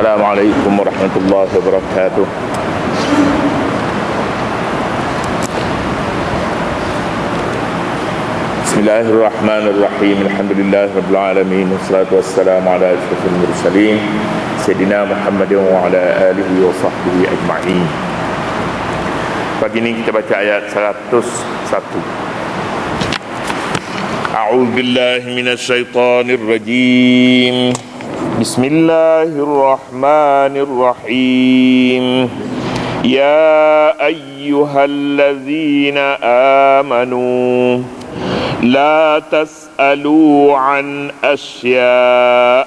Assalamualaikum warahmatullahi wabarakatuh. Bismillahirrahmanirrahim. Alhamdulillahirabbil alamin. Wassalatu wassalamu ala asyrafil mursalin Sayyidina Muhammadin wa ala alihi wa sahbihi ajma'in. Pagi ini kita baca ayat 101. A'udzu billahi minasyaitonir rajim. Bismillahirrahmanirrahim. Ya ayyuhalladzina amanu la tas'alu an asya'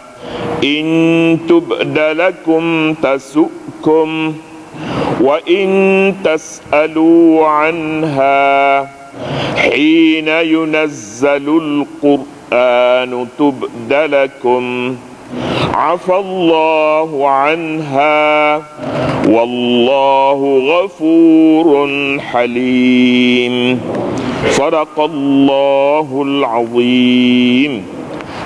in tubdalakum tasukum wa in tas'alu anha hina yunazzalul qur'anu tubdalakum afallahu anha wallahu ghafurun halim. Sadaqallahul azim.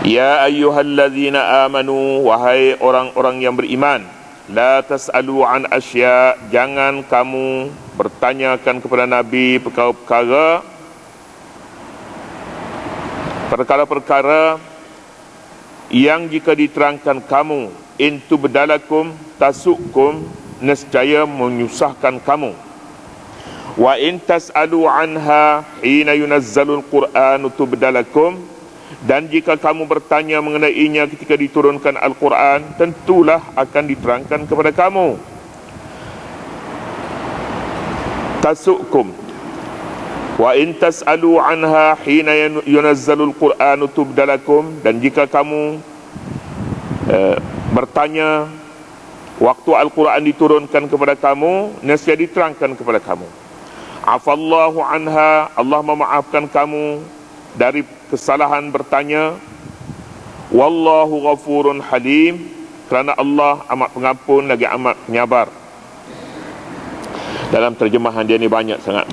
Ya ayyuhalladzina amanu, wahai orang-orang yang beriman, la tas'alu an asya', jangan kamu bertanyakan kepada Nabi perkara-perkara yang jika diterangkan kamu, intu bedalakum tasukum, nescaya menyusahkan kamu. Wa in tas'alu anha hina yunazzalul qur'anu tubdalakum, dan jika kamu bertanya mengenainya ketika diturunkan Al-Quran, tentulah akan diterangkan kepada kamu. Tasukum. Wa in tas'alu anha hina yunazzalul qur'anu tubdalakum, dan jika kamu bertanya waktu Al-Quran diturunkan kepada kamu, nescaya diterangkan kepada kamu. Afallahu anha, Allah memaafkan kamu dari kesalahan bertanya. Wallahu ghafurun halim, kerana Allah amat pengampun lagi amat penyabar. Dalam terjemahan dia ni banyak sangat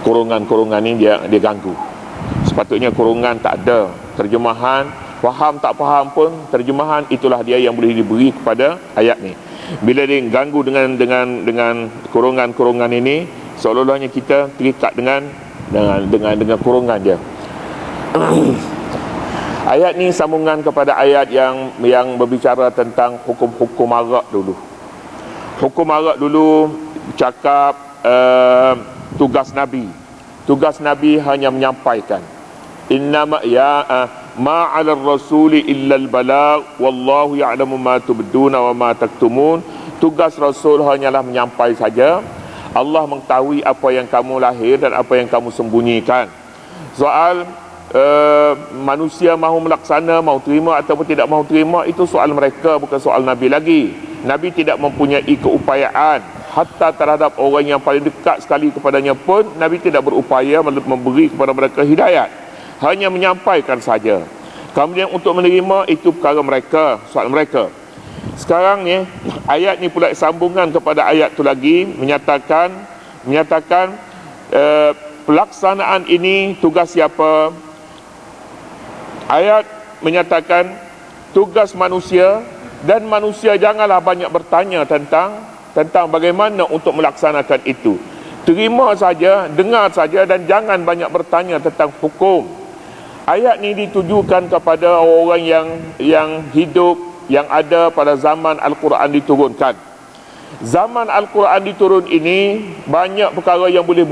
kurungan-kurungan ni dia ganggu. Sepatutnya kurungan tak ada, terjemahan faham tak faham pun, terjemahan itulah dia yang boleh diberi kepada ayat ni. Bila dia ganggu dengan kurungan-kurungan ini, seolah-olahnya kita terikat dengan kurungan dia. Ayat ni sambungan kepada ayat yang berbicara tentang hukum-hukum arak dulu. Hukum arak dulu cakap tugas Nabi. Tugas Nabi hanya menyampaikan. Innama ma'alar rasuli illal balagh wallahu ya'lamu ma tubduna wa ma taktumun. Tugas Rasul hanyalah menyampaikan saja. Allah mengetahui apa yang kamu lahir dan apa yang kamu sembunyikan. Soal manusia mahu melaksana, mahu terima ataupun tidak mahu terima, itu soal mereka, bukan soal Nabi lagi. Nabi tidak mempunyai keupayaan, hatta terhadap orang yang paling dekat sekali kepadanya pun Nabi tidak berupaya memberi kepada mereka hidayat, hanya menyampaikan saja. Kemudian untuk menerima, itu perkara mereka, soal mereka. Sekarang ni ayat ni pula sambungan kepada ayat tu lagi, menyatakan pelaksanaan ini tugas siapa? Ayat menyatakan tugas manusia, dan manusia janganlah banyak bertanya tentang bagaimana untuk melaksanakan itu. Terima saja, dengar saja, dan jangan banyak bertanya tentang hukum. Ayat ni ditujukan kepada orang yang hidup, yang ada pada zaman Al-Quran diturunkan. Zaman Al-Quran diturun ini banyak perkara yang boleh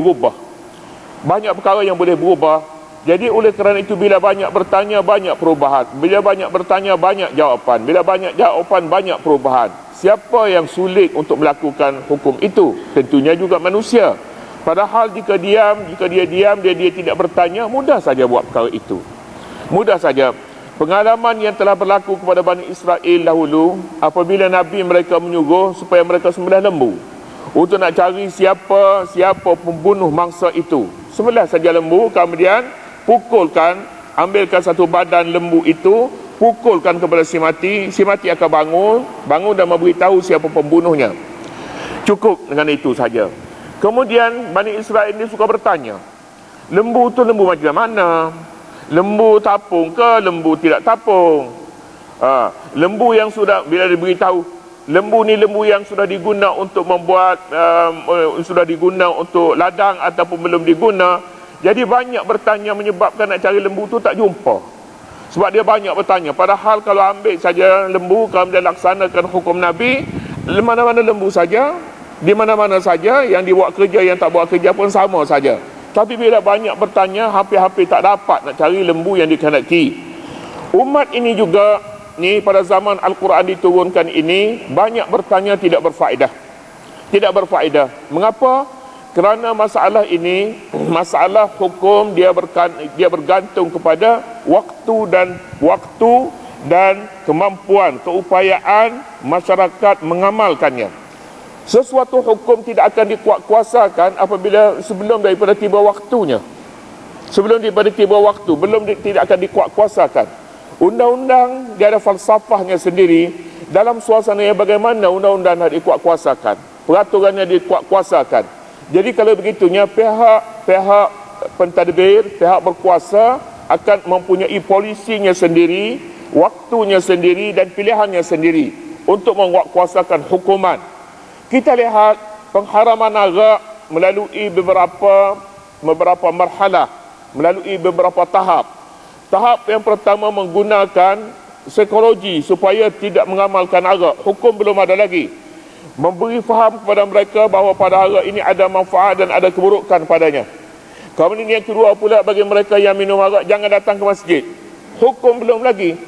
berubah. Jadi oleh kerana itu, bila banyak bertanya, banyak perubahan. Bila banyak bertanya, banyak jawapan. Bila banyak jawapan, banyak perubahan. Siapa yang sulit untuk melakukan hukum itu? Tentunya juga manusia. Padahal jika dia diam, dia tidak bertanya, mudah saja buat perkara itu. Mudah saja. Pengalaman yang telah berlaku kepada Bani Israel dahulu, apabila Nabi mereka menyuruh supaya mereka sembelih lembu, untuk nak cari siapa pembunuh mangsa itu. Sembelih saja lembu, kemudian pukulkan, ambilkan satu badan lembu itu, pukulkan kepada si mati akan bangun dan memberitahu siapa pembunuhnya. Cukup dengan itu saja. Kemudian Bani Israel ini suka bertanya, lembu tu lembu macam mana? Lembu tapung ke lembu tidak tapung? Lembu yang sudah, bila diberitahu lembu ni lembu yang sudah diguna untuk membuat sudah diguna untuk ladang ataupun belum diguna. Jadi banyak bertanya menyebabkan nak cari lembu tu tak jumpa. Sebab dia banyak bertanya. Padahal kalau ambil saja lembu, kalau dia laksanakan hukum Nabi, mana-mana lembu saja, di mana-mana saja, yang dibuat kerja, yang tak buat kerja pun sama saja. Tapi bila banyak bertanya, hampir-hampir tak dapat nak cari lembu yang dikehendaki. Umat ini juga, ni pada zaman Al-Quran diturunkan ini, banyak bertanya tidak berfaedah. Tidak berfaedah. Mengapa? Kerana masalah ini, masalah hukum dia bergantung kepada waktu dan kemampuan, keupayaan masyarakat mengamalkannya. Sesuatu hukum tidak akan dikuatkuasakan apabila sebelum daripada tiba waktunya. Sebelum daripada tiba waktu, tidak akan dikuatkuasakan. Undang-undang dia ada falsafahnya sendiri. Dalam suasana yang bagaimana undang-undang nak dikuatkuasakan, peraturannya dikuatkuasakan. Jadi kalau begitunya pihak pentadbir, pihak berkuasa akan mempunyai polisinya sendiri, waktunya sendiri dan pilihannya sendiri untuk menguatkuasakan hukuman. Kita lihat pengharaman arak melalui beberapa marhalah, melalui beberapa tahap. Tahap yang pertama menggunakan psikologi supaya tidak mengamalkan arak. Hukum belum ada lagi. Memberi faham kepada mereka bahawa pada arak ini ada manfaat dan ada keburukan padanya. Kemudian yang kedua pula bagi mereka yang minum arak, jangan datang ke masjid. Hukum belum lagi.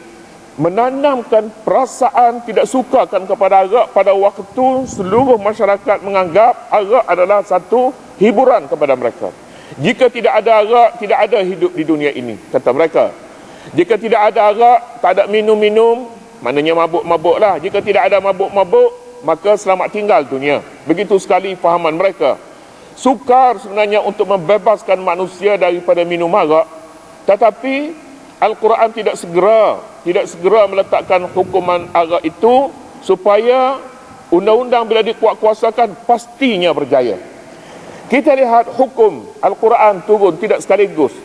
Menanamkan perasaan tidak sukakan kepada arak pada waktu seluruh masyarakat menganggap arak adalah satu hiburan kepada mereka. Jika tidak ada arak, tidak ada hidup di dunia ini, kata mereka. Jika tidak ada arak, tak ada minum-minum, maknanya mabuk-mabuk lah. Jika tidak ada mabuk-mabuk, maka selamat tinggal dunia. Begitu sekali fahaman mereka. Sukar sebenarnya untuk membebaskan manusia daripada minum arak, tetapi Al-Quran tidak segera meletakkan hukuman arak itu supaya undang-undang bila dikuatkuasakan pastinya berjaya. Kita lihat hukum Al-Quran turun tidak sekaligus.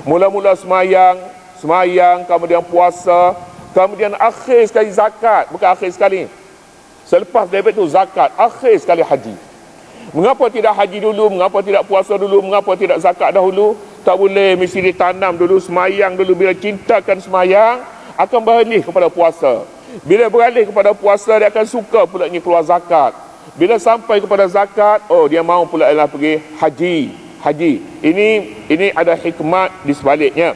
Mula-mula semayang, kemudian puasa, kemudian akhir sekali zakat, bukan akhir sekali. Selepas daripada itu zakat, akhir sekali haji. Mengapa tidak haji dulu? Mengapa tidak puasa dulu? Mengapa tidak zakat dahulu? Tak boleh, mesti ditanam dulu, semayang dulu. Bila cintakan semayang, akan beralih kepada puasa. Bila beralih kepada puasa, dia akan suka pula keluar zakat. Bila sampai kepada zakat, dia mahu pula pergi haji. Ini ada hikmat di sebaliknya.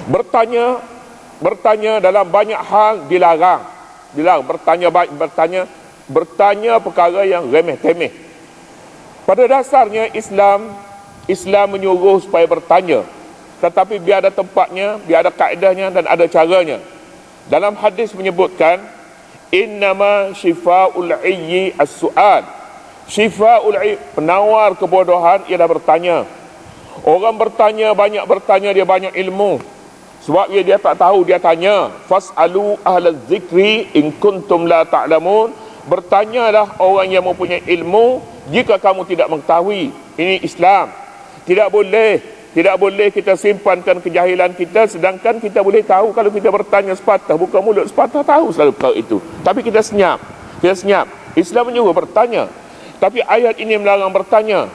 Bertanya dalam banyak hal dilarang. Bertanya perkara yang remeh-temeh. Pada dasarnya Islam menyuruh supaya bertanya, tetapi biar ada tempatnya, biar ada kaedahnya dan ada caranya. Dalam hadis menyebutkan innama shifa'ul 'ayyi as-su'al. Shifa'ul 'ayyi, penawar kebodohan ialah bertanya. Orang bertanya, banyak bertanya, dia banyak ilmu. Sebab dia tak tahu, dia tanya. Fas'alu ahlaz zikri in kuntum la ta'lamun. Bertanyalah orang yang mempunyai ilmu jika kamu tidak mengetahui. Ini Islam. Tidak boleh kita simpankan kejahilan kita, sedangkan kita boleh tahu kalau kita bertanya sepatah, buka mulut sepatah, tahu selalu perkara itu. Tapi kita senyap. Islam menyuruh bertanya. Tapi ayat ini melarang bertanya.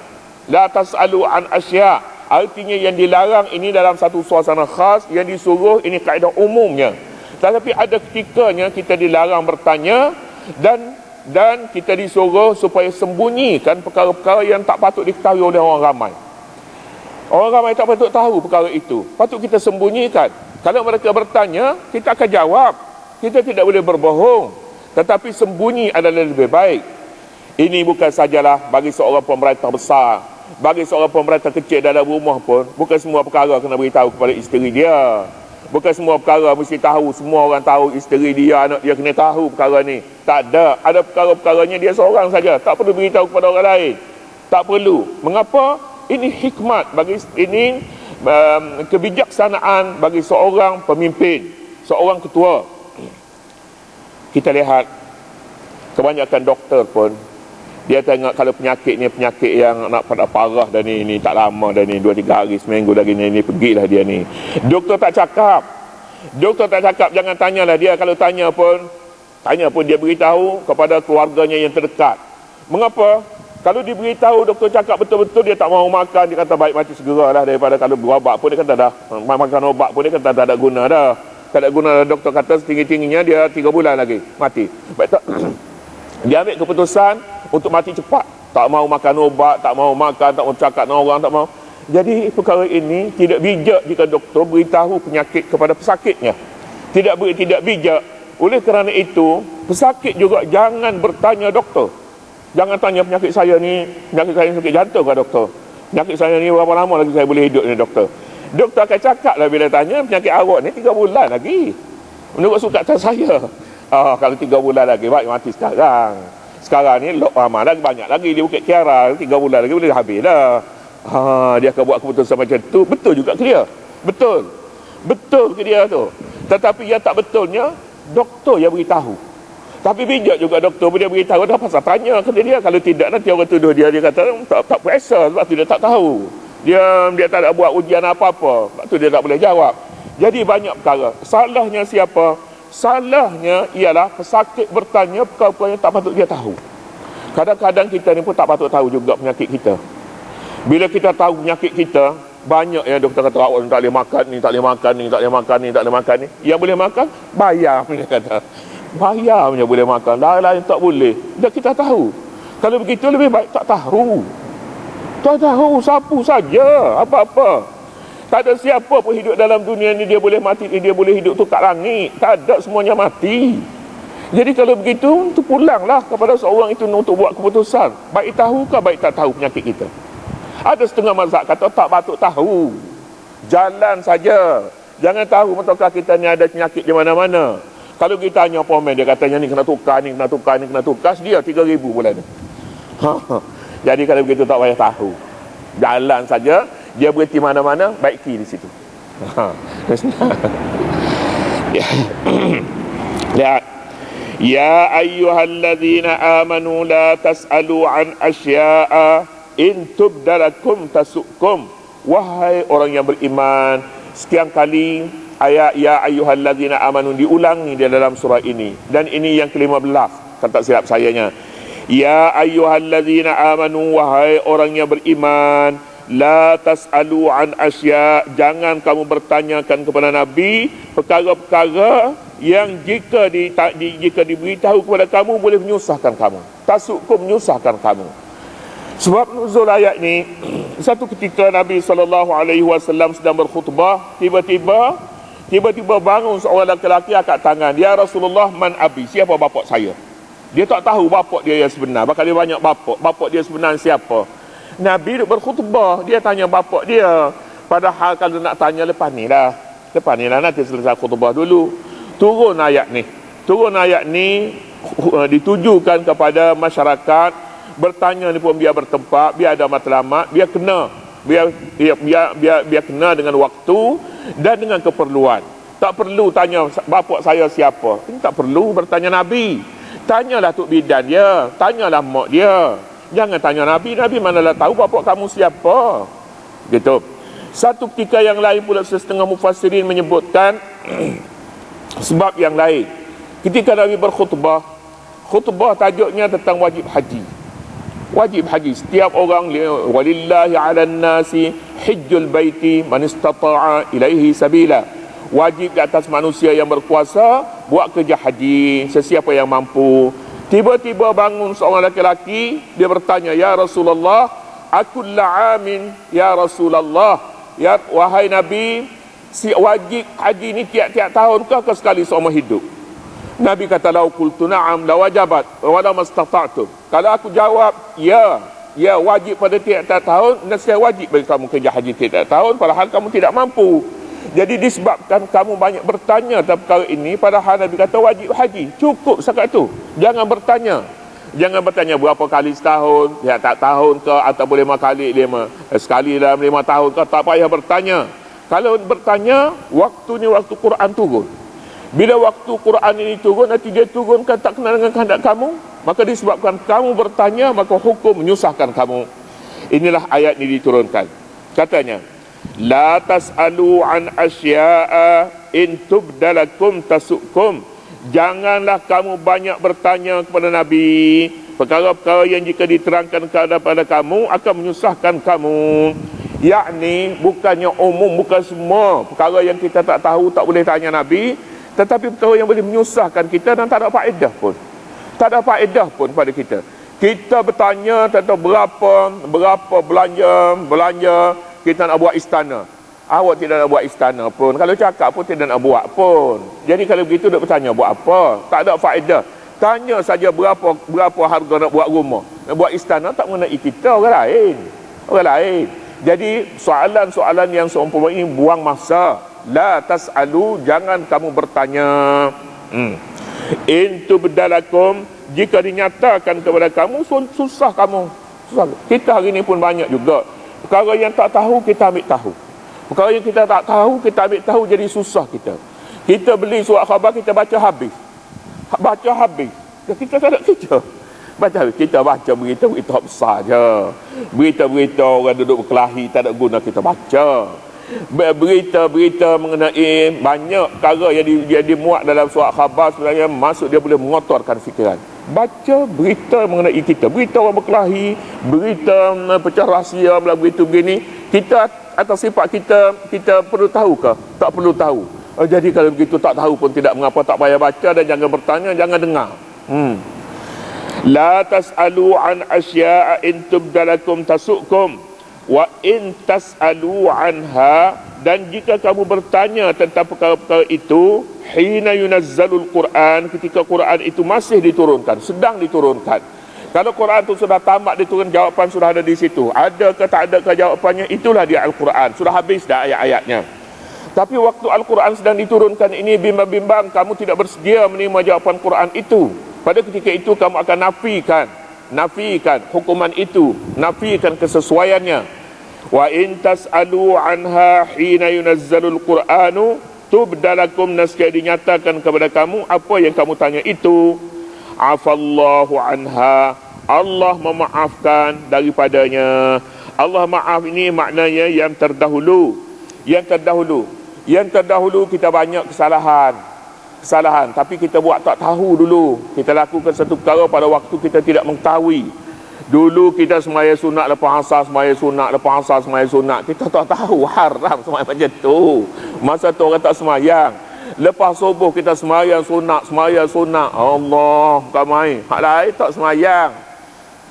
La tas'alu an asya'. Artinya yang dilarang ini dalam satu suasana khas, yang disuruh ini kaedah umumnya. Tetapi ada ketikanya kita dilarang bertanya dan kita disuruh supaya sembunyikan perkara-perkara yang tak patut diketahui oleh orang ramai. Orang ramai tak patut tahu perkara itu. Patut kita sembunyikan. Kalau mereka bertanya, kita akan jawab. Kita tidak boleh berbohong. Tetapi sembunyi adalah lebih baik. Ini bukan sajalah bagi seorang pemerintah besar. Bagi seorang pemerintah kecil dalam rumah pun, bukan semua perkara kena beritahu kepada isteri dia. Bukan semua perkara mesti tahu, semua orang tahu, isteri dia, anak dia kena tahu perkara ni. Tak ada. Ada perkara-perkaranya dia seorang saja. Tak perlu beritahu kepada orang lain. Tak perlu. Mengapa? Ini hikmat bagi ini, kebijaksanaan bagi seorang pemimpin, seorang ketua. Kita lihat kebanyakan doktor pun, dia tengok kalau penyakitnya penyakit yang nak pada parah dah ni tak lama dah ni, 2-3 hari, seminggu lagi ni pergilah dia ni. Doktor tak cakap, jangan tanyalah dia. Kalau tanya pun Tanya pun dia beritahu kepada keluarganya yang terdekat. Mengapa? Kalau diberitahu doktor cakap betul-betul dia tak mahu makan, dia kata baik mati segera lah, daripada kalau berubat pun dia kata dah makan ubat pun dia kata tak ada guna dah. Tak ada guna dah. Doktor kata setinggi-tingginya dia 3 bulan lagi mati. Baik tak? Dia ambil keputusan untuk mati cepat. Tak mahu makan ubat, tak mahu makan, tak mahu cakap dengan orang, tak mahu. Jadi perkara ini tidak bijak jika doktor beritahu penyakit kepada pesakitnya. Tidak bijak. Oleh kerana itu, pesakit juga jangan bertanya doktor. Jangan tanya penyakit saya ni sakit jantung ke doktor? Penyakit saya ni berapa lama lagi saya boleh hidup ni doktor? Doktor akan cakap lah bila tanya, penyakit awak ni 3 bulan lagi. Menurut sukatan saya. Kalau 3 bulan lagi, baik mati sekarang. Sekarang ni lama lagi, banyak lagi di Bukit Kiara, 3 bulan lagi boleh habis dah. Dia akan buat keputusan macam tu. Betul juga ke dia? Betul ke dia tu? Tetapi yang tak betulnya, doktor yang beritahu. Tapi bijak juga doktor dia beritahu, dah pasal tanya kata dia. Kalau tidak nanti orang tuduh dia kata tak periksa, sebab tu dia tak tahu. Dia tak ada buat ujian apa-apa, sebab tu dia tak boleh jawab. Jadi banyak perkara. Salahnya siapa? Salahnya ialah pesakit bertanya perkara-perkara yang tak patut dia tahu. Kadang-kadang kita ni pun tak patut tahu juga penyakit kita. Bila kita tahu penyakit kita, banyak yang doktor kata awak tak boleh makan ni, tak boleh makan ni, tak boleh makan ni, tak boleh makan ni. Yang boleh makan, bayar, dia kata. Bayar punya boleh makan, lain tak boleh. Dah kita tahu. Kalau begitu lebih baik tak tahu. Tak tahu, sapu saja, apa-apa. Tak ada siapa pun hidup dalam dunia ni dia boleh mati, dia boleh hidup tu kat langit. Tak ada, semuanya mati. Jadi kalau begitu, tu pulanglah kepada seorang itu untuk buat keputusan. Baik tahu ke baik tak tahu penyakit kita. Ada setengah mazhab kata tak patut tahu. Jalan saja. Jangan tahu betulkah kita ni ada penyakit di mana-mana. Kalau kita tanya pomen, dia katanya ni kena tukar, ni kena tukar, ni kena tukar, dia 3,000 bulan. Jadi kalau begitu tak payah tahu. Jalan saja, dia berhenti mana-mana, baiki di situ. Lihat. Ya ayyuhalladzina amanu la tas'alu an asya'a in tubdalakum tasukkum. Wahai orang yang beriman, sekian kali ayat ya ayyuhalladzina amanu diulangi di dalam surah ini, dan ini yang ke-15 kalau tak silap sayanya. Ya ayyuhalladzina amanu, wahai orang yang beriman, la tas'alu an asya, jangan kamu bertanyakan kepada Nabi perkara-perkara yang jika diberitahu kepada kamu boleh menyusahkan kamu, tasukkum, menyusahkan kamu. Sebab nuzul ayat ni, satu ketika Nabi SAW sedang berkhutbah, tiba-tiba bangun seorang lelaki angkat tangan. Ya Rasulullah, man abi, siapa bapak saya? Dia tak tahu bapak dia yang sebenar. Bakal dia banyak bapak dia sebenar siapa. Nabi duduk berkhutbah, dia tanya bapak dia. Padahal kalau nak tanya lepas ni lah, nanti selesai khutbah dulu. Turun ayat ni ditujukan kepada masyarakat. Bertanya ni pun biar bertempat, biar ada matlamat, biar kena, biar kena dengan waktu dan dengan keperluan. Tak perlu tanya bapak saya siapa. Ini tak perlu bertanya Nabi. Tanyalah tok bidan dia, tanyalah mak dia. Jangan tanya Nabi. Nabi manalah tahu bapak kamu siapa. Gitu. Satu ketika yang lain pula setengah mufassirin menyebutkan sebab yang lain. Ketika Nabi berkhutbah, khutbah tajuknya tentang wajib haji. Wajib haji setiap orang, walillahi 'alan nasi hajjul baiti man istata'a ilaihi sabila. Wajib di atas manusia yang berkuasa buat kerja haji sesiapa yang mampu. Tiba-tiba bangun seorang lelaki, dia bertanya, ya Rasulullah, akulla amin ya Rasulullah, ya wahai Nabi, si wajib haji ni tiap-tiap tahun ke sekali seumur hidup? Nabi kata, lau qultu na'am la wajabat wa la mastata'tum. Kalau aku jawab ya wajib pada tiap-tiap tahun, nescaya wajib bagi kamu kerja haji tiap-tiap tahun, padahal kamu tidak mampu. Jadi disebabkan kamu banyak bertanya tentang perkara ini, padahal Nabi kata wajib haji, cukup setakat tu. Jangan bertanya berapa kali setahun, ya tak tahun ke, atau boleh 5 kali, sekali dalam 5 tahun ke, tak payah bertanya. Kalau bertanya, waktu ni waktu Quran turun. Bila waktu Quran ini turun, nanti dia turunkan tak kena dengan kehendak kamu, maka disebabkan kamu bertanya, maka hukum menyusahkan kamu. Inilah ayat ini diturunkan. Katanya, la tas'alu an asya'a in tubdalakum tasukkum. janganlah kamu banyak bertanya kepada Nabi perkara-perkara yang jika diterangkan kepada kamu akan menyusahkan kamu. Yakni bukannya umum, bukan semua perkara yang kita tak tahu tak boleh tanya Nabi, tetapi perkara yang boleh menyusahkan kita dan tak ada faedah pun. Tak ada faedah pun pada kita. Kita bertanya tentang berapa belanja kita nak buat istana. Awak tidak nak buat istana pun. Kalau cakap pun tidak nak buat pun. Jadi kalau begitu duk bertanya buat apa? Tak ada faedah. Tanya saja berapa harga nak buat rumah. Nak buat istana tak mengenai kita, orang lain. Orang lain. Jadi soalan-soalan yang seumpama ini buang masa. La tas'alu, jangan kamu bertanya. Intu bedalakum, jika dinyatakan kepada kamu susah kamu. Susah. Kita hari ini pun banyak juga perkara yang tak tahu kita ambil tahu. Perkara yang kita tak tahu kita ambil tahu, jadi susah kita. Kita beli surat khabar, kita baca habis. Baca habis. Kita tak ada kerja. Baca habis. Kita baca berita-berita besar je. Berita-berita orang duduk berkelahi tak ada guna kita baca. Berita-berita mengenai banyak perkara yang dimuat dalam surat khabar, sebenarnya maksud dia boleh mengotorkan fikiran. Baca berita mengenai kita, berita orang berkelahi, berita pecah rahsia, berita begini, kita atas sifat kita perlu tahu ke? Tak perlu tahu. Jadi kalau begitu tak tahu pun tidak mengapa, tak payah baca dan jangan bertanya, jangan dengar. La tas'alu an asya'a in tubdalakum tasukum wa in tas'alu anha, dan jika kamu bertanya tentang perkara-perkara itu hina yunazzalul Quran, ketika Quran itu masih diturunkan, sedang diturunkan. Kalau Quran itu sudah tamat diturun, jawapan sudah ada di situ. Ada ke tak ada ke jawapannya, itulah dia Al-Quran. Sudah habis dah ayat-ayatnya. Tapi waktu Al-Quran sedang diturunkan ini, bimbang-bimbang kamu tidak bersedia menerima jawapan Quran itu. Pada ketika itu kamu akan nafikan hukuman itu, nafikan kesesuaiannya. Wa in tas'alu anha hina yunazzalul Qur'anu tubdalakum, naskah dinyatakan kepada kamu apa yang kamu tanya itu. Afallahu anha, Allah memaafkan daripadanya. Allah maaf ini maknanya yang terdahulu. Yang terdahulu kita banyak kesalahan, tapi kita buat tak tahu dulu. Kita lakukan satu perkara pada waktu kita tidak mengetahui. Dulu kita semaya sunat lepas asar, semaya sunat. Kita tak tahu haram semaya macam tu. Masa tu orang tak semayang. Lepas subuh kita semaya sunat. Allah, tak main. Hak lain tak semayang.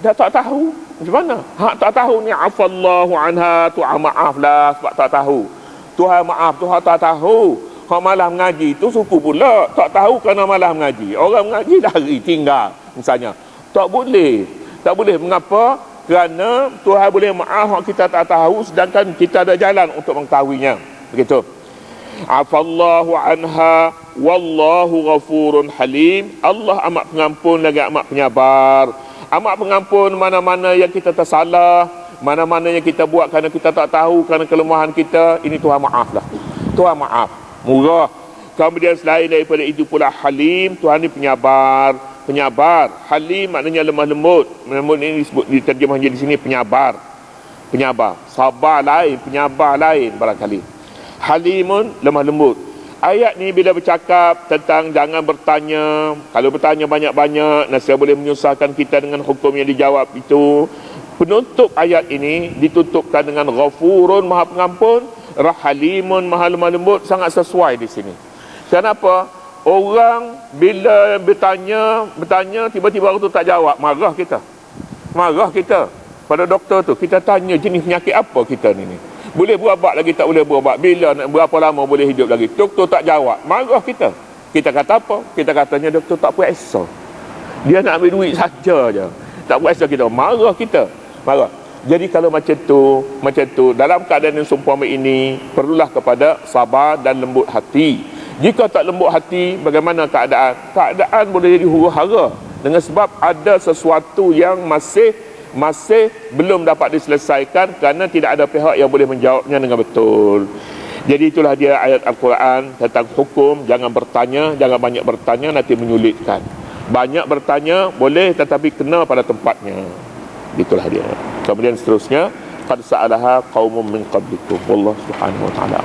Dah tak tahu. Macam mana? Hak tak tahu ni afallahu anha, Tuhan maaf lah sebab tak tahu. Tuhan maaf, Tuhan tak tahu. Hak malam mengaji tu suku pula tak tahu kerana malam mengaji. Orang mengaji lari tinggal misalnya. Tak boleh. Mengapa? Kerana Tuhan boleh maaf hak kita tak tahu, sedangkan kita ada jalan untuk mengetahuinya. Begitu. Afallahu anha wallahu ghafurun halim. Allah amat pengampun lagi amat penyabar. Amat pengampun mana-mana yang kita tersalah, mana-mana yang kita buat kerana kita tak tahu, kerana kelemahan kita, ini Tuhan maaflah. Tuhan maaf, murah. Kemudian selain daripada itu pula halim, Tuhan ni penyabar. Halim maknanya lemah lembut. Lemah ini disebut diterjemahkan di sini penyabar. Sabar lain, penyabar lain barangkali. Halimun lemah lembut. Ayat ni bila bercakap tentang jangan bertanya, kalau bertanya banyak-banyak nasib boleh menyusahkan kita dengan hukum yang dijawab itu. Penutup ayat ini ditutupkan dengan ghafurun maha pengampun, rahalimun maha lemah lembut, sangat sesuai di sini. Kenapa? Orang bila bertanya tiba-tiba orang tu tak jawab, marah kita pada doktor tu. Kita tanya jenis penyakit apa kita ni, boleh berubat lagi tak boleh berubat, bila berapa lama boleh hidup lagi, doktor tak jawab, marah kita. Kita kata apa? Kita katanya doktor tak puasa, dia nak ambil duit saja je, tak puasa. Kita marah. Jadi kalau macam tu dalam keadaan yang seumpama ini, perlulah kepada sabar dan lembut hati. Jika tak lembut hati, bagaimana keadaan? Keadaan boleh jadi huru-hara dengan sebab ada sesuatu yang masih belum dapat diselesaikan kerana tidak ada pihak yang boleh menjawabnya dengan betul. Jadi itulah dia ayat Al-Quran tentang hukum jangan bertanya, jangan banyak bertanya, nanti menyulitkan. Banyak bertanya boleh tetapi kena pada tempatnya. Itulah dia. Kemudian seterusnya qad sa'alaha qaumun min qablikum wallahu subhanahu wa ta'ala.